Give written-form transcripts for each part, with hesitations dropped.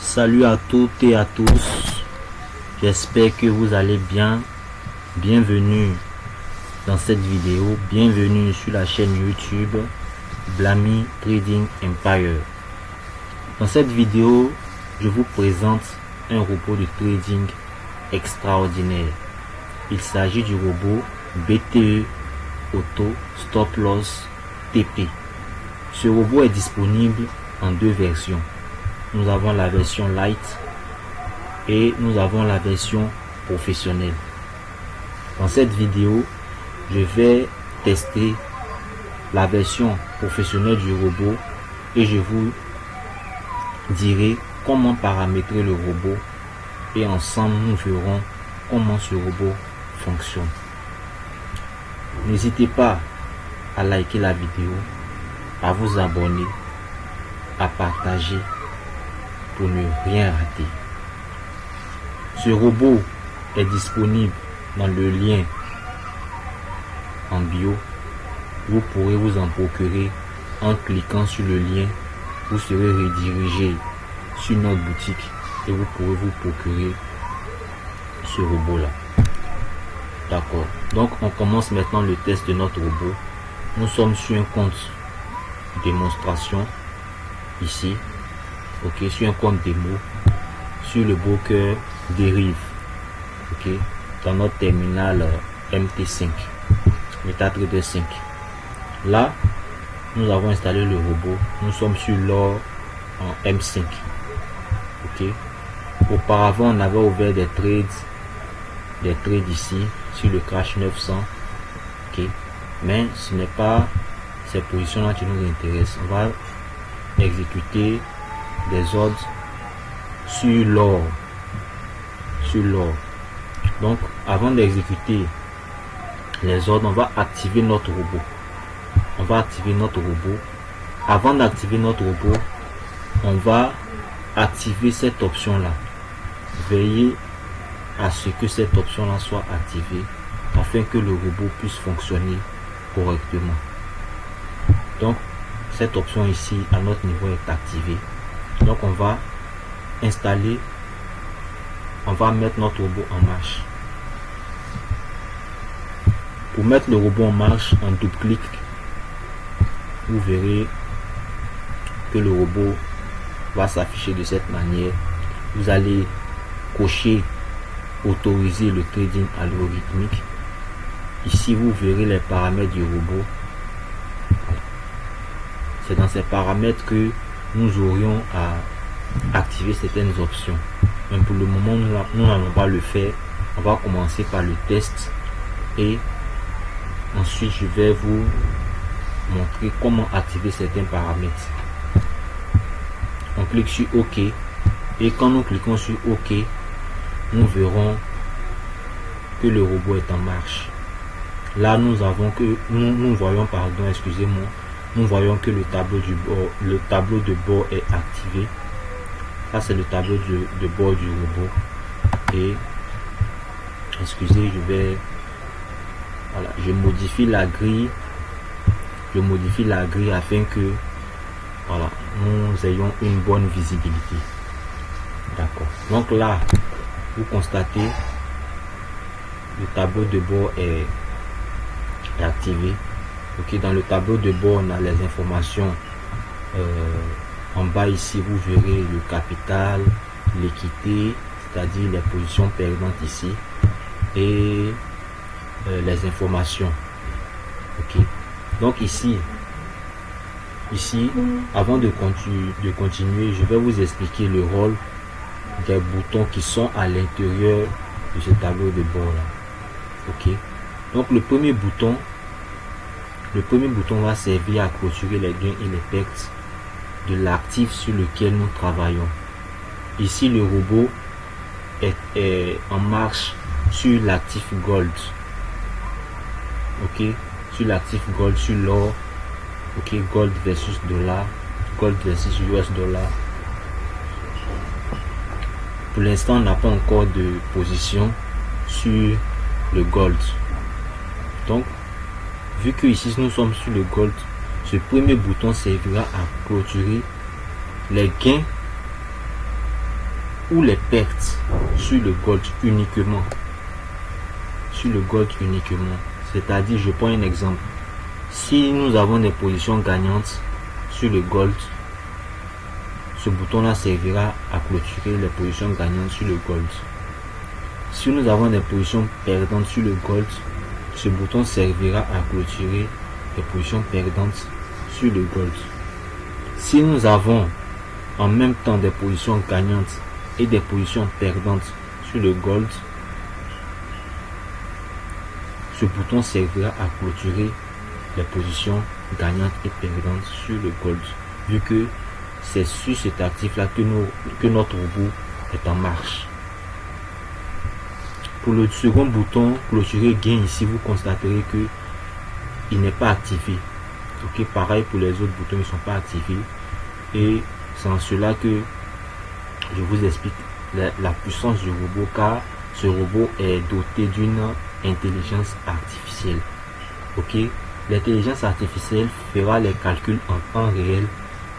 Salut à toutes et à tous, j'espère que vous allez bien. Bienvenue dans cette vidéo, bienvenue sur la chaîne YouTube Blamy Trading Empire. Dans cette vidéo, je vous présente un robot de trading extraordinaire. Il s'agit du robot BTE Auto Stop Loss TP. Ce robot est disponible en deux versions. Nous avons la version light et nous avons la version professionnelle. Dans cette vidéo, je vais tester la version professionnelle du robot et je vous dirai comment paramétrer le robot et ensemble nous verrons comment ce robot fonctionne. N'hésitez pas à liker la vidéo, à vous abonner, à partager pour ne rien rater. Ce robot est disponible dans le lien en bio. Vous pourrez vous en procurer en cliquant sur le lien. Vous serez redirigé sur notre boutique et vous pourrez vous procurer ce robot là. D'accord. Donc on commence maintenant le test de notre robot. Nous sommes sur un compte démonstration ici. Ok, sur un compte démo sur le broker Derive. Ok, dans notre terminal MT5 MetaTrader 5. Là nous avons installé le robot. Nous sommes sur l'or en M5. Ok, auparavant on avait ouvert des trades ici sur le crash 900. Ok, mais ce n'est pas ces positions là qui nous intéressent. On va exécuter des ordres sur l'or. Donc avant d'exécuter les ordres, on va activer notre robot. Avant d'activer notre robot, on va activer cette option là. Veillez à ce que cette option là soit activée afin que le robot puisse fonctionner correctement. Donc cette option ici à notre niveau est activée. Donc on va installer, on va mettre notre robot en marche. Pour mettre le robot en marche, on double-clique. Vous verrez que le robot va s'afficher de cette manière. Vous allez cocher autoriser le trading algorithmique. Ici vous verrez les paramètres du robot. C'est dans ces paramètres que nous aurions à activer certaines options. Mais pour le moment, nous n'allons pas le faire. On va commencer par le test et ensuite je vais vous montrer comment activer certains paramètres. On clique sur OK et quand nous cliquons sur OK, nous verrons que le robot est en marche. Là, nous voyons, excusez-moi, nous voyons que le tableau de bord est activé. Ça c'est le tableau de bord du robot. Et excusez, je modifie la grille. Afin que nous ayons une bonne visibilité. D'accord. Donc là, vous constatez le tableau de bord est activé. Ok, dans le tableau de bord on a les informations. En bas ici vous verrez le capital, l'équité, c'est-à-dire les positions perdantes ici, et les informations. Ok, donc ici avant de continuer, je vais vous expliquer le rôle des boutons qui sont à l'intérieur de ce tableau de bord là. Ok, donc le premier bouton va servir à clôturer les gains et les pertes de l'actif sur lequel nous travaillons. Ici le robot est en marche sur l'actif gold. Ok, sur l'actif gold, sur l'or. Ok, gold versus dollar, gold versus US dollar. Pour l'instant on n'a pas encore de position sur le gold. Donc vu que ici nous sommes sur le gold, ce premier bouton servira à clôturer les gains ou les pertes sur le gold uniquement. Sur le gold uniquement. C'est-à-dire, je prends un exemple. Si nous avons des positions gagnantes sur le gold, ce bouton-là servira à clôturer les positions gagnantes sur le gold. Si nous avons des positions perdantes sur le gold, ce bouton servira à clôturer les positions perdantes sur le gold. Si nous avons en même temps des positions gagnantes et des positions perdantes sur le gold, ce bouton servira à clôturer les positions gagnantes et perdantes sur le gold, vu que c'est sur cet actif là que notre robot est en marche. Pour le second bouton clôturer gain, ici vous constaterez que il n'est pas activé. Ok, pareil pour les autres boutons, ils ne sont pas activés, et c'est en cela que je vous explique la puissance du robot, car ce robot est doté d'une intelligence artificielle. Ok, l'intelligence artificielle fera les calculs en temps réel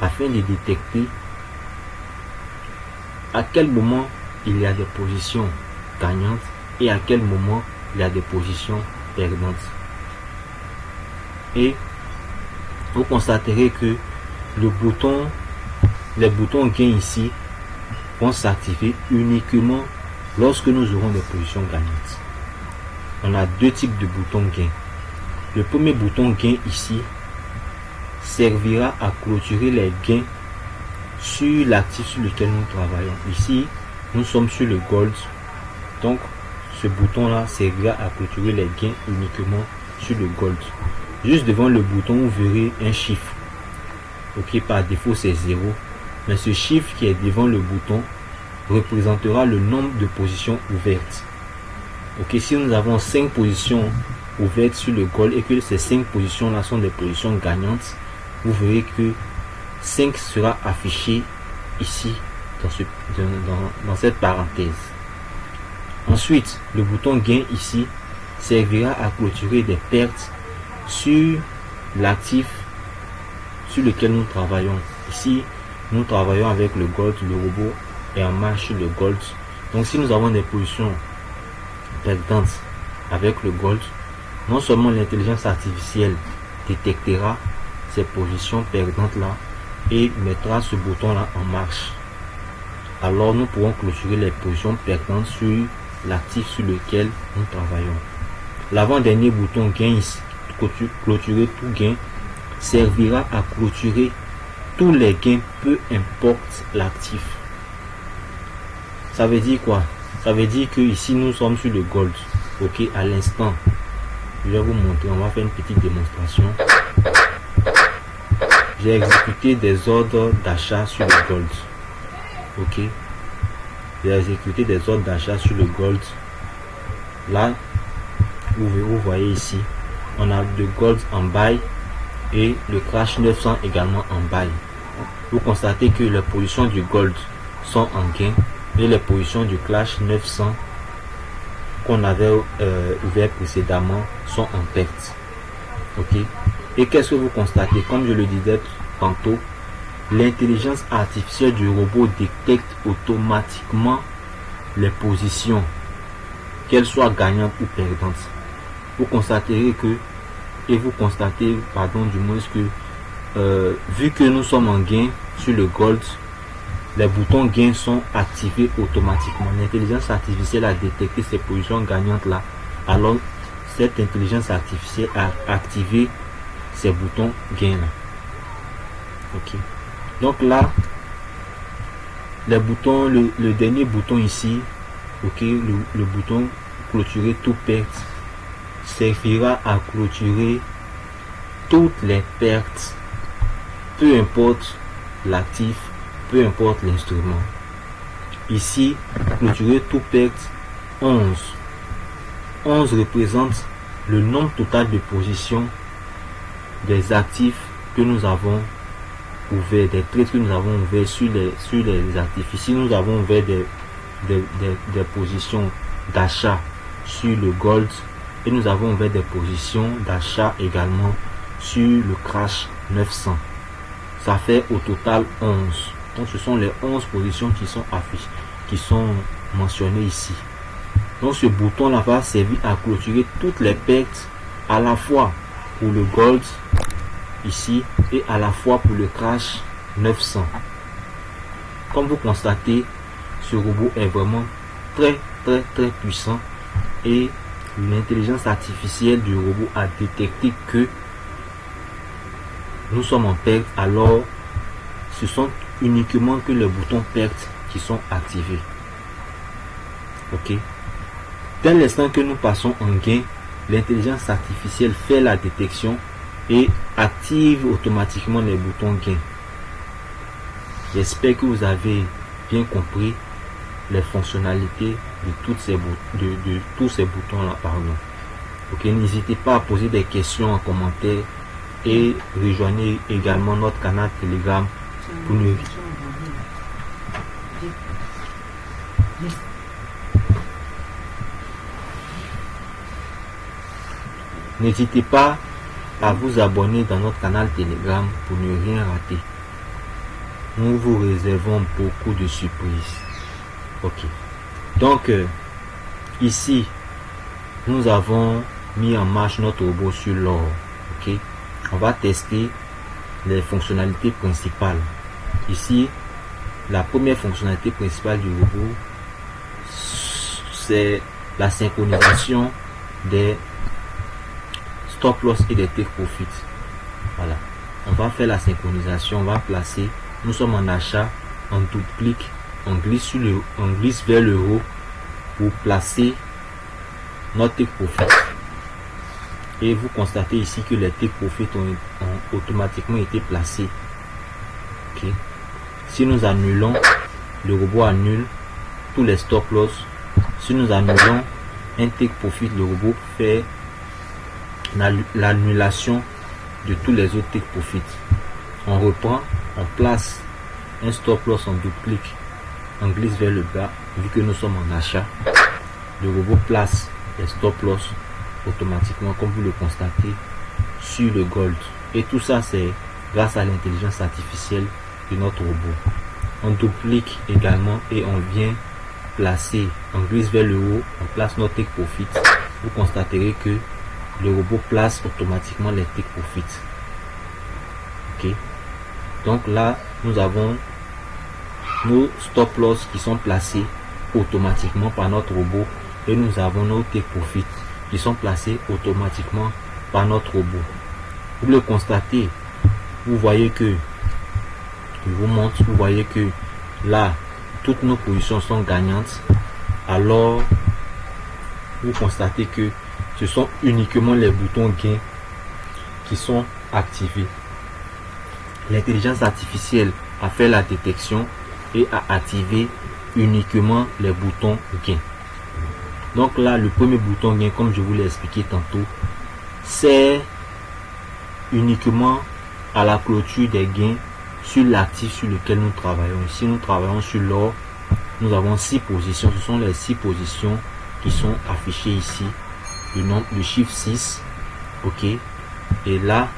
afin de détecter à quel moment il y a des positions gagnantes et à quel moment il y a des positions perdantes. Et vous constaterez que les boutons gain ici vont s'activer uniquement lorsque nous aurons des positions gagnantes. On a deux types de boutons gain. Le premier bouton gain ici servira à clôturer les gains sur l'actif sur lequel nous travaillons. Ici, nous sommes sur le gold, donc ce bouton là servira à clôturer les gains uniquement sur le gold. Juste devant le bouton, vous verrez un chiffre. Ok, par défaut c'est 0, mais ce chiffre qui est devant le bouton représentera le nombre de positions ouvertes. Ok, si nous avons 5 positions ouvertes sur le gold et que ces 5 positions là sont des positions gagnantes, vous verrez que 5 sera affiché ici dans cette parenthèse. Ensuite, le bouton gain ici servira à clôturer des pertes sur l'actif sur lequel nous travaillons. Ici, nous travaillons avec le gold, le robot est en marche sur le gold. Donc si nous avons des positions perdantes avec le gold, non seulement l'intelligence artificielle détectera ces positions perdantes là et mettra ce bouton là en marche. Alors nous pourrons clôturer les positions perdantes sur l'actif sur lequel nous travaillons. L'avant-dernier bouton gain ici, clôturer tout gain, servira à clôturer tous les gains, peu importe l'actif. Ça veut dire quoi? Ça veut dire que ici nous sommes sur le gold. Ok, à l'instant, je vais vous montrer, on va faire une petite démonstration. J'ai exécuté des ordres d'achat sur le gold. Ok, j'ai exécuté des ordres d'achat sur le gold. Là, vous voyez ici, on a le gold en buy et le crash 900 également en buy. Vous constatez que les positions du gold sont en gain et les positions du crash 900 qu'on avait ouvert précédemment sont en perte. Ok, et qu'est-ce que vous constatez? Comme je le disais tantôt, l'intelligence artificielle du robot détecte automatiquement les positions, qu'elles soient gagnantes ou perdantes. Vous constaterez que, du moins que, vu que nous sommes en gain sur le gold, les boutons gain sont activés automatiquement. L'intelligence artificielle a détecté ces positions gagnantes là. Alors, cette intelligence artificielle a activé ces boutons gain là. Ok. Donc là, les boutons, le dernier bouton ici, ok, le bouton clôturer tout perte servira à clôturer toutes les pertes, peu importe l'actif, peu importe l'instrument. Ici, clôturer tout perte 11. 11 représente le nombre total de positions des actifs que nous avons ouverts, des trades que nous avons ouverts sur les actifs. Ici, nous avons ouvert des positions d'achat sur le gold et nous avons ouvert des positions d'achat également sur le crash 900. Ça fait au total 11. Donc ce sont les 11 positions qui sont affichées. qui sont mentionnés ici. Donc ce bouton là va servir à clôturer toutes les pertes, à la fois pour le gold ici et à la fois pour le crash 900. Comme vous constatez, ce robot est vraiment très puissant et l'intelligence artificielle du robot a détecté que nous sommes en perte, alors ce sont uniquement que les boutons perte qui sont activés. Ok. Dès l'instant que nous passons en gain, l'intelligence artificielle fait la détection et active automatiquement les boutons gain. J'espère que vous avez bien compris les fonctionnalités de tous ces boutons là, pardon. Ok, n'hésitez pas à poser des questions en commentaire et rejoignez également notre canal Telegram pour nous. N'hésitez pas à vous abonner dans notre canal Telegram pour ne rien rater. Nous vous réservons beaucoup de surprises. Ok. Donc, ici, nous avons mis en marche notre robot sur l'or. Ok. On va tester les fonctionnalités principales. Ici, la première fonctionnalité principale du robot, c'est la synchronisation des stop loss et des take profit. Voilà. On va faire la synchronisation, on va placer. Nous sommes en achat, on double-clique, on glisse vers le haut pour placer notre take profit. Et vous constatez ici que les take profit ont automatiquement été placés. Ok. Si nous annulons, le robot annule tous les stop loss. Si nous annulons un take profit, le robot fait l'annulation de tous les autres take profit. On reprend, on place un stop loss, on double-clique, on glisse vers le bas. Vu que nous sommes en achat, le robot place les stop loss automatiquement, comme vous le constatez, sur le gold. Et tout ça, c'est grâce à l'intelligence artificielle de notre robot. On double-clique également et on vient placer, on glisse vers le haut, on place notre take profit. Vous constaterez que le robot place automatiquement les take profit. Ok. Donc là, nous avons nos stop loss qui sont placés automatiquement par notre robot et nous avons nos take profit qui sont placés automatiquement par notre robot. Vous le constatez, vous voyez que, je vous montre, vous voyez que là, toutes nos positions sont gagnantes. Alors, vous constatez que ce sont uniquement les boutons gain qui sont activés. L'intelligence artificielle a fait la détection et a activé uniquement les boutons gain. Donc là, le premier bouton gain, comme je vous l'ai expliqué tantôt, c'est uniquement à la clôture des gains sur l'actif sur lequel nous travaillons. Ici, nous travaillons sur l'or. Nous avons 6 positions. Ce sont les 6 positions qui sont affichées ici. Le chiffre 6. Ok. Et là,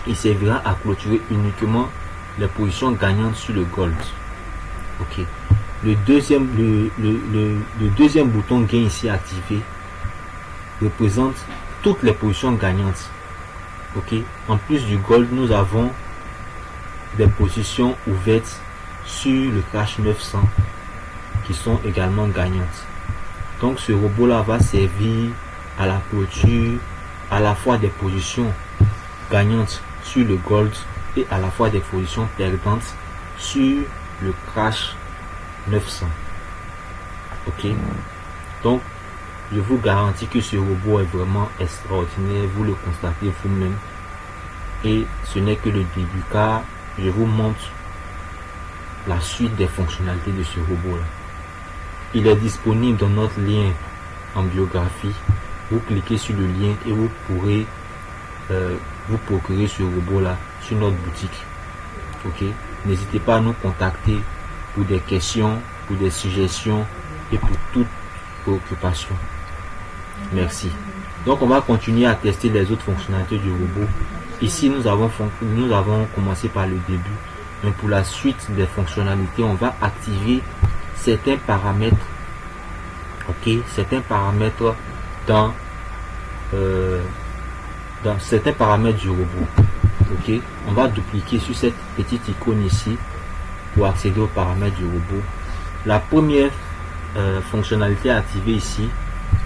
il servira à clôturer uniquement les positions gagnantes sur le gold. Ok. Le deuxième bouton gain ici activé représente toutes les positions gagnantes. Ok. En plus du gold, nous avons des positions ouvertes sur le crash 900 qui sont également gagnantes. Donc ce robot là va servir à la clôture à la fois des positions gagnantes sur le gold et à la fois des positions perdantes sur le crash 900. Ok. Donc je vous garantis que ce robot est vraiment extraordinaire. Vous le constatez vous-même. Et ce n'est que le début, car je vous montre la suite des fonctionnalités de ce robot là. Il est disponible dans notre lien en biographie. Vous cliquez sur le lien et vous pourrez vous procurer ce robot là sur notre boutique. Ok. N'hésitez pas à nous contacter pour des questions, pour des suggestions et pour toute préoccupation. Merci. Donc on va continuer à tester les autres fonctionnalités du robot. Ici nous avons commencé par le début, mais pour la suite des fonctionnalités, on va activer certains paramètres, ok, certains paramètres dans certains paramètres du robot. Ok, on va dupliquer sur cette petite icône ici pour accéder aux paramètres du robot. La première fonctionnalité à activer ici,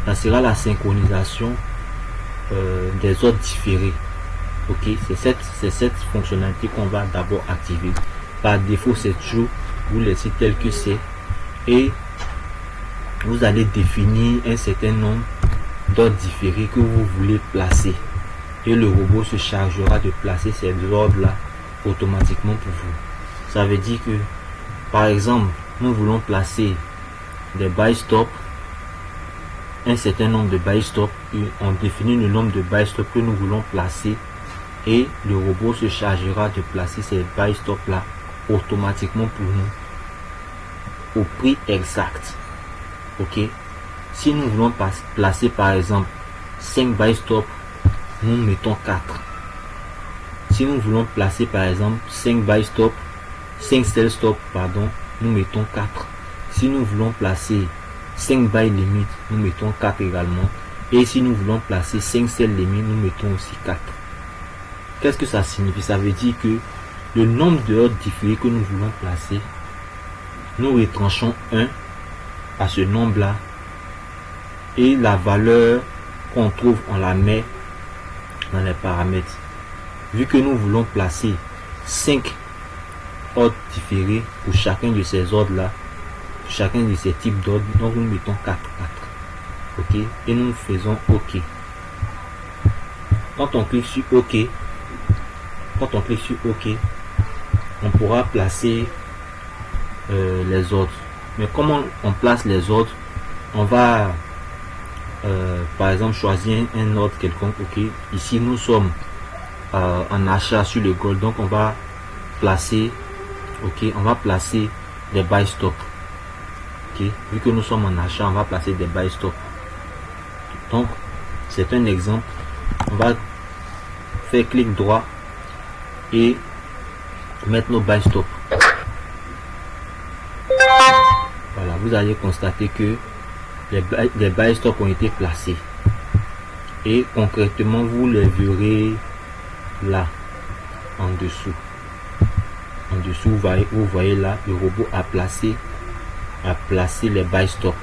ça sera la synchronisation des ordres différés. Ok, c'est cette fonctionnalité qu'on va d'abord activer. Par défaut, c'est true, vous laissez tel que c'est et vous allez définir un certain nombre d'ordres différés que vous voulez placer et le robot se chargera de placer ces ordres là automatiquement pour vous. Ça veut dire que par exemple nous voulons placer des buy stop, un certain nombre de buy stop, et on définit le nombre de buy stop que nous voulons placer et le robot se chargera de placer ces buy stop là automatiquement pour nous au prix exact. Ok, si nous voulons placer par exemple 5 buy stop, nous mettons 4. Si nous voulons placer par exemple 5 buy stop, 5 sell stop, pardon, nous mettons 4. Si nous voulons placer 5 buy limit, nous mettons 4 également. Et si nous voulons placer 5 sell limit, nous mettons aussi 4. Qu'est-ce que ça signifie? Ça veut dire que le nombre de ordres différés que nous voulons placer, nous retranchons 1 à ce nombre là et la valeur qu'on trouve, on la met dans les paramètres. Vu que nous voulons placer 5 ordres différés pour chacun de ces ordres là, pour chacun de ces types d'ordres, donc nous mettons 4. Ok, et nous faisons ok. Quand on clique sur ok, on pourra placer les ordres. Mais comment on place les ordres? On va par exemple choisir un ordre quelconque. Ok, ici nous sommes en achat sur le gold, donc on va placer, ok, on va placer des buy stop. Ok, vu que nous sommes en achat, on va placer des buy stop. Donc c'est un exemple. On va faire clic droit et mettre nos buy stop. Voilà, vous allez constater que les buy stop ont été placés et concrètement vous les verrez là en dessous. Vous voyez là, le robot a placé les buy stop.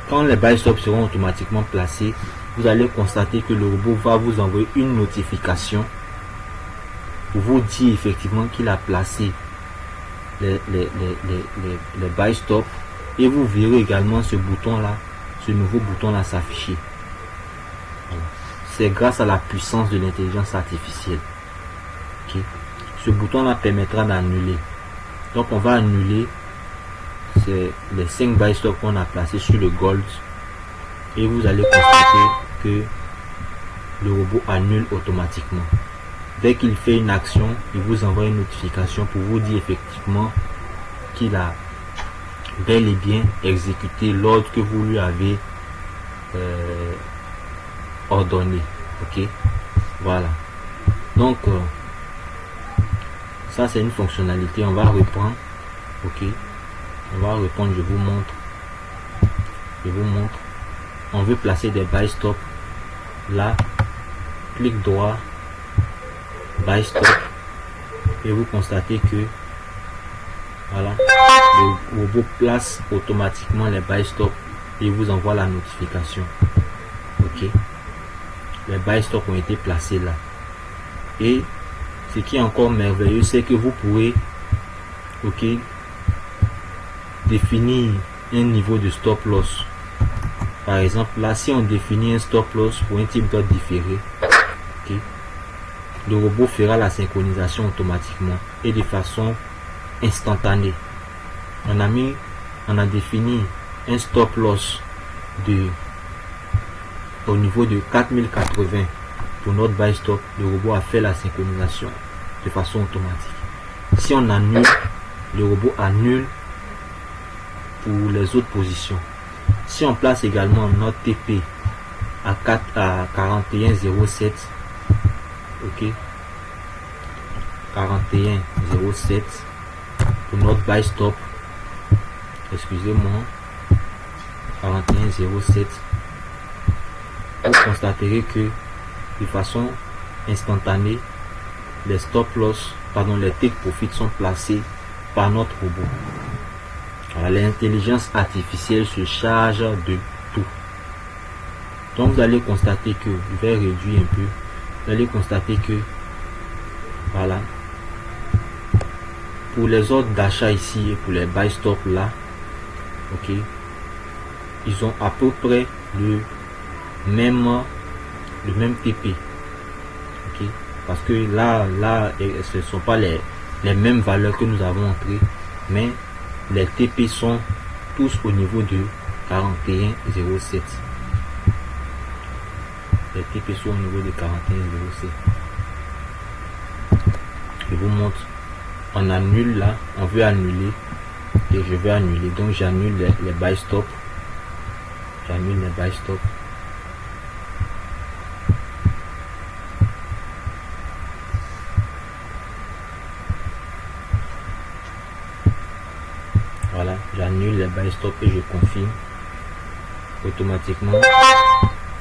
Quand les buy stop seront automatiquement placés, vous allez constater que le robot va vous envoyer une notification pour vous dire effectivement qu'il a placé les buy stop, et vous verrez également ce bouton là, ce nouveau bouton là s'afficher. C'est grâce à la puissance de l'intelligence artificielle. Okay. Ce bouton là permettra d'annuler. Donc on va annuler les 5 buy stop qu'on a placé sur le gold et vous allez constater que le robot annule automatiquement. Dès qu'il fait une action, il vous envoie une notification pour vous dire effectivement qu'il a bel et bien exécuté l'ordre que vous lui avez ordonné. Ok, voilà. Donc ça c'est une fonctionnalité. On va reprendre. Ok, on va reprendre. Je vous montre. On veut placer des buy stop. Là, clic droit, buy stop, et vous constatez que voilà, le robot place automatiquement les buy stop et vous envoie la notification. Ok, les buy stop ont été placés là. Et ce qui est encore merveilleux, c'est que vous pouvez, ok, définir un niveau de stop loss. Par exemple, là, si on définit un stop loss pour un type d'ordre différé, ok, le robot fera la synchronisation automatiquement et de façon instantanée. On a défini un stop loss au niveau de 4080 pour notre buy stop. Le robot a fait la synchronisation de façon automatique. Si on annule, le robot annule pour les autres positions. Si on place également notre TP à 41,07, ok, 41,07 pour notre buy stop, excusez-moi, 41,07, vous constaterez que de façon instantanée, les stop loss, les take profit sont placés par notre robot. L'intelligence artificielle se charge de tout. Donc vous allez constater que, je vais réduire un peu, vous allez constater que, voilà, pour les ordres d'achat ici et pour les buy stop là, ok, ils ont à peu près le même TP, ok, parce que là ce ne sont pas les mêmes valeurs que nous avons entrées, mais les TP sont tous au niveau de 41,07. Les TP sont au niveau de 41,07. Je vous montre. On annule là, on veut annuler et je vais annuler. Donc j'annule les buy stop. J'annule les buy stop. Voilà, j'annule les buy stop et je confirme. Automatiquement,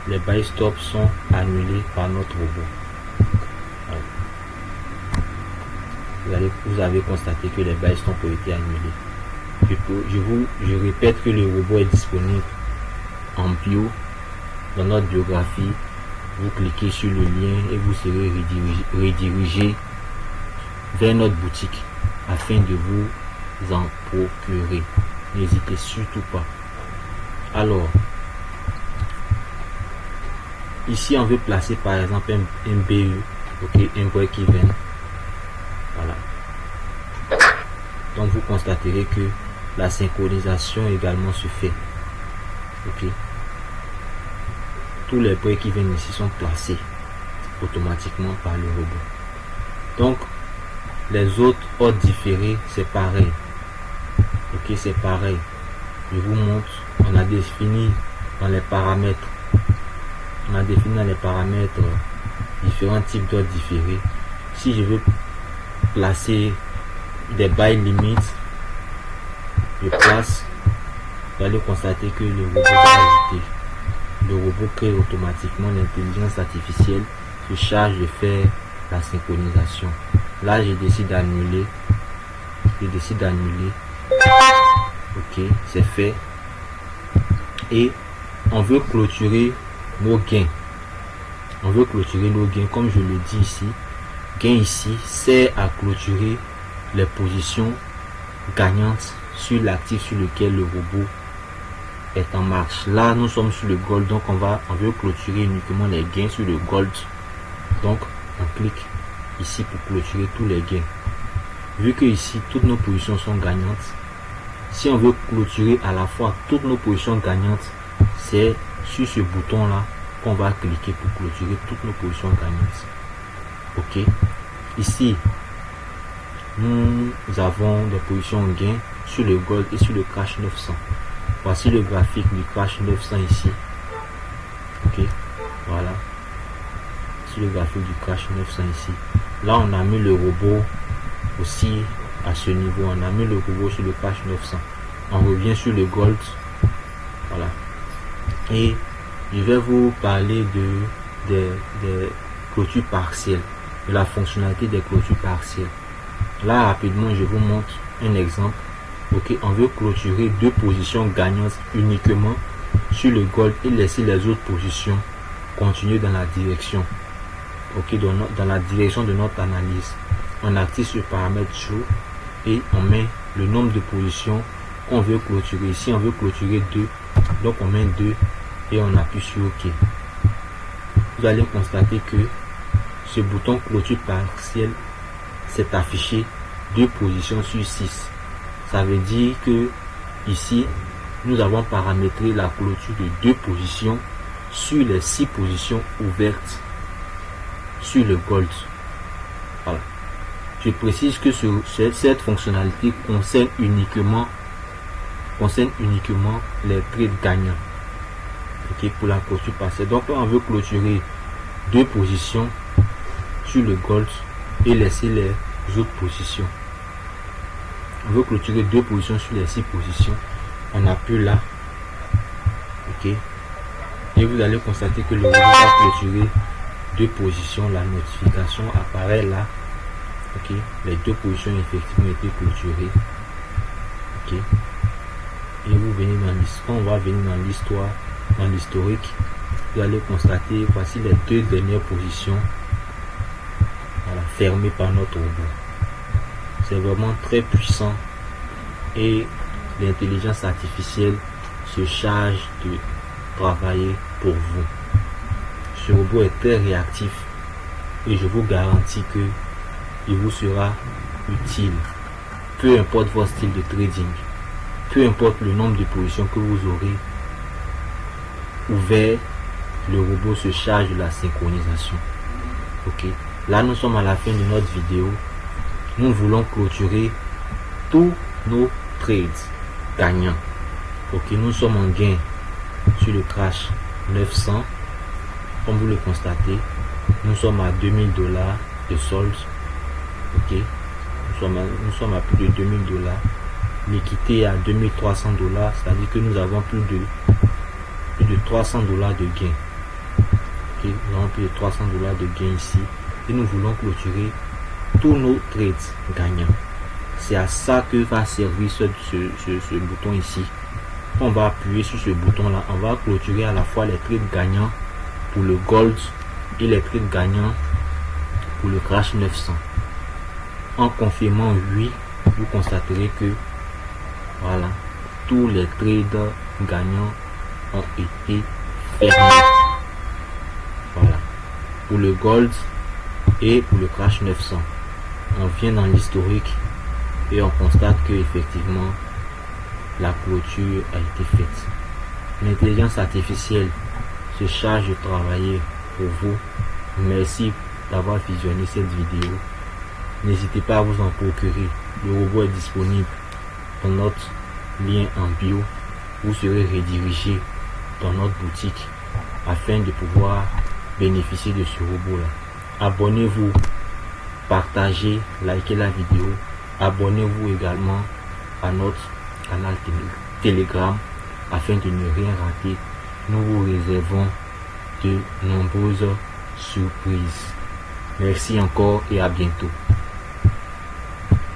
les buy stop sont annulés par notre robot. Voilà. Vous avez constaté que les buy stop ont été annulés. Je répète que le robot est disponible en bio, dans notre biographie. Vous cliquez sur le lien et vous serez redirigé vers notre boutique afin de vous en procurer. N'hésitez surtout pas. Alors, ici on veut placer par exemple un BE, ok, un break-even. Voilà. Donc vous constaterez que la synchronisation également se fait. Ok. Tous les break-even ici sont placés automatiquement par le robot. Donc les autres ordres différés, c'est pareil. Ok, c'est pareil. Je vous montre. On a défini dans les paramètres. Différents types d'ordres différés. Si je veux placer des buy limits, je place. Vous allez constater que le robot va ajouter. Le robot crée automatiquement, l'intelligence artificielle se charge de faire la synchronisation. Là, je décide d'annuler. Ok, c'est fait. Et on veut clôturer nos gains. Comme je le dis ici. Gain ici sert à clôturer les positions gagnantes sur l'actif sur lequel le robot est en marche. Là, nous sommes sur le gold, donc on veut clôturer uniquement les gains sur le gold. Donc, on clique ici pour clôturer tous les gains. Vu que ici, toutes nos positions sont gagnantes, si on veut clôturer à la fois toutes nos positions gagnantes, c'est sur ce bouton-là qu'on va cliquer pour clôturer toutes nos positions gagnantes. Ok. Ici, nous avons des positions en gain sur le gold et sur le cash 900. Voici le graphique du cash 900 ici. Ok. Voilà. Sur le graphique du cash 900 ici. Là, on a mis le robot aussi à ce niveau. On a mis le robot sur le cash 900. On revient sur le gold. Voilà. Et je vais vous parler des clôtures partielles, de la fonctionnalité des clôtures partielles. Là, rapidement, je vous montre un exemple. Ok, on veut clôturer deux positions gagnantes uniquement sur le gold et laisser les autres positions continuer dans la direction. Ok, dans la direction de notre analyse. On active ce paramètre show et on met le nombre de positions qu'on veut clôturer. Ici, on veut clôturer 2, donc on met 2 et on appuie sur OK. Vous allez constater que ce bouton clôture partielle s'est affiché 2 positions sur 6. Ça veut dire que ici, nous avons paramétré la clôture de 2 positions sur les 6 positions ouvertes sur le gold. Voilà. Je précise que cette fonctionnalité concerne uniquement les trades gagnants. Ok, pour la clôture partielle. Donc là, on veut clôturer 2 positions sur le gold et laisser les autres positions. On veut clôturer 2 positions sur les 6 positions on appuie là, ok, et vous allez constater que le robot va clôturer 2 positions. La notification apparaît là, ok, les 2 positions effectivement été clôturées, ok, et vous venez dans l'histoire, on va venir dans l'histoire, dans l'historique, vous allez constater, voici les 2 dernières positions, voilà, fermées par notre robot. C'est vraiment très puissant et l'intelligence artificielle se charge de travailler pour vous. Ce robot est très réactif et je vous garantis que il vous sera utile, peu importe votre style de trading, peu importe le nombre de positions que vous aurez ouvert, le robot se charge de la synchronisation. Ok, là nous sommes à la fin de notre vidéo. Nous voulons clôturer tous nos trades gagnants. Ok, nous sommes en gain sur le crash 900. Comme vous le constatez, nous sommes à $2000 de solde. Ok, nous sommes à plus de $2000. L'équité à $2300, c'est-à-dire que nous avons plus de $300 de gain. Ok, nous avons plus de $300 de gain ici et nous voulons clôturer tous nos trades gagnants. C'est à ça que va servir ce bouton ici. On va appuyer sur ce bouton là, on va clôturer à la fois les trades gagnants pour le gold et les trades gagnants pour le crash 900. En confirmant oui, vous constaterez que voilà, tous les trades gagnants ont été fermés. Voilà, pour le gold et pour le crash 900. On vient dans l'historique et on constate que effectivement la clôture a été faite. L'intelligence artificielle se charge de travailler pour vous. Merci d'avoir visionné cette vidéo. N'hésitez pas à vous en procurer. Le robot est disponible dans notre lien en bio. Vous serez redirigé dans notre boutique afin de pouvoir bénéficier de ce robot là. Abonnez-vous, partagez, likez la vidéo. Abonnez-vous également à notre canal Telegram afin de ne rien rater. Nous vous réservons de nombreuses surprises. Merci encore et à bientôt.